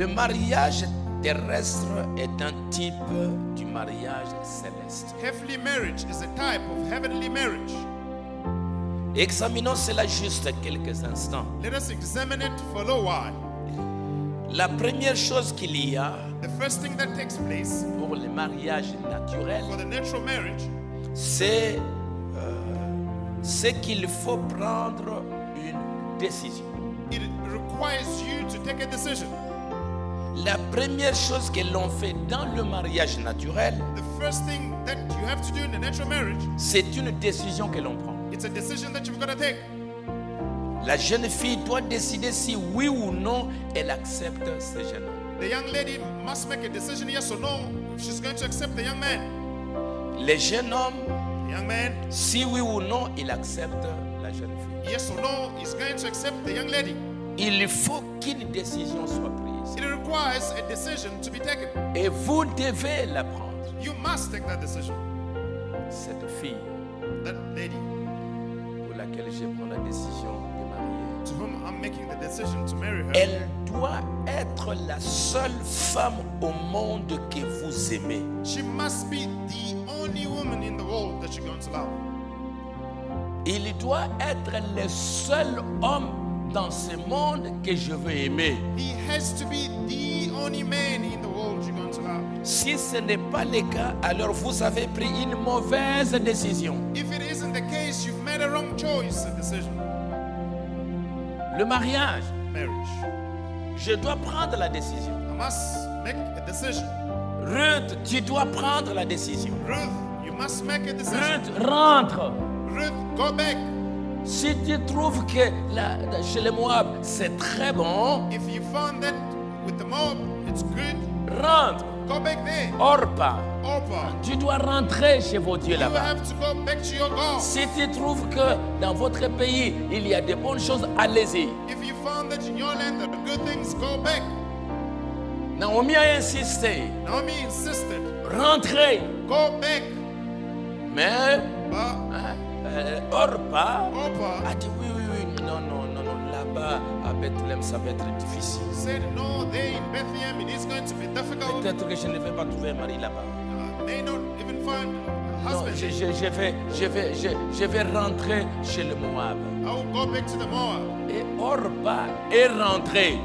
Le mariage terrestre est un type du mariage céleste. Heavenly marriage is a type of heavenly marriage. Examinons cela juste quelques instants. Let us examine it for a little while. La première chose qu'il y a The first thing that takes place pour le mariage naturel, for the natural marriage c'est qu'il faut prendre une décision. it requires you to take a decision. La première chose que l'on fait dans le mariage naturel, The first thing that you have to do in the natural marriage, c'est une décision que l'on prend. it's a decision that you've got to take. La jeune fille doit décider si oui ou non elle accepte ce jeune homme. The young lady must make a decision, yes or no, if she's going to accept the young man. Le jeune homme, The young man, si oui ou non il accepte la jeune fille. yes or no, is going to accept the young lady. Il faut qu'une décision soit prise. It requires a decision to be taken. Et vous devez la prendre. You must take that decision. Cette fille That lady pour laquelle je prends la décision de marier, to whom I'm making the decision to marry her, elle doit être la seule femme au monde que vous aimez. she must be the only woman in the world that you're going to love. Il doit être le seul homme dans ce monde que je veux aimer. He has to be the only man in the world you're going to love. Si ce n'est pas le cas, alors vous avez pris une mauvaise décision. If it isn't the case, you've made a wrong choice, a decision. Le mariage, Marriage. je dois prendre la décision. I must make a decision. Ruth, tu dois prendre la décision. Ruth, you must make a decision. Ruth, rentre. Ruth, go back. Si tu trouves que chez les Moab, c'est très bon, If you found that with the mob, it's good, rentre. go back there. Orpa, Oprah, tu dois rentrer chez vos dieux you là-bas. have to go back to your God. Si tu trouves que dans votre pays, il y a de bonnes choses, allez-y. If you found that in your land there are good things, go back. Naomi a insisté, Naomi insisted, rentrez. go back. Mais But Orpa Oprah a dit oui, non, là-bas à Bethléem, ça va être difficile. said, no, there in Bethlehem, it is going to be difficult. Peut-être que je ne vais pas trouver un mari là-bas. May not even find a Non, husband. je vais rentrer chez le Moab. I will go back to the Moab. Et Orpa est rentrée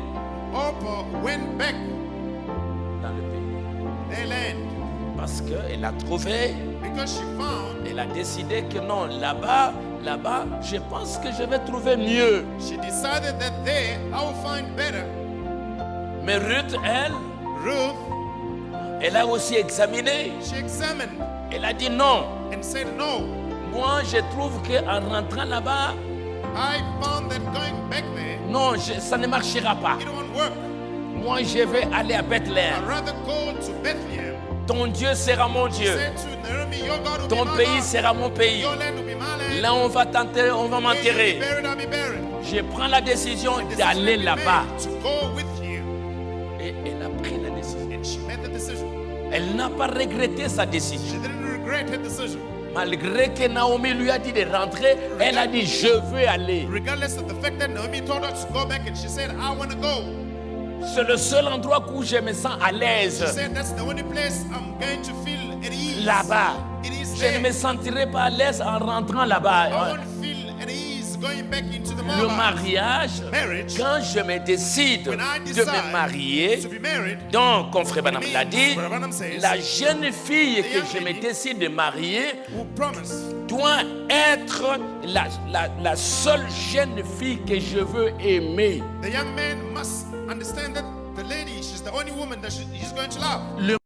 Oprah went back dans le pays. their land Parce qu'elle a trouvé, because she found, elle a décidé que non, là-bas, je pense que je vais trouver mieux. she decided that there I will find better. Mais Ruth, elle, Ruth, elle a aussi examiné. she examined Elle a dit non. and said, no, Moi, je trouve qu'en rentrant là-bas, I found that going back there, non, ça ne marchera pas. it won't work. Moi, je vais aller à Bethléem. I'd rather go to Bethlehem. Ton Dieu sera mon Dieu. Said to Naomi, your God will be Ton my pays God. sera mon pays. Your land will be my land. Là, on va t'enterrer, on va Where you'll be m'enterrer. buried, I'll be buried. Je prends la décision Decision d'aller will be là-bas. made to go with you. Et elle a pris la décision. And she made the decision. Elle n'a pas regretté sa She décision. didn't regret her decision. Malgré que Naomi lui a dit de rentrer, elle a dit je veux aller. Regardless of the fact that Naomi told her to go back and she said, I want to go. C'est le seul endroit où je me sens à She l'aise. said, that's the only place I'm going to feel at ease. Là-bas. It is Je ne me there. sentirai pas à l'aise en rentrant I là-bas. won't feel at ease going back into the Le Moab. mariage, Marriage, quand je me décide when I de decide me marier, to be married, donc, comme Frère Branham l'a dit, Brother Branham says, la jeune fille the que young je me lady décide de marier who promise doit être la seule jeune fille que je veux aimer. the young man must understand that the lady, she's the only woman that he's going to love. Le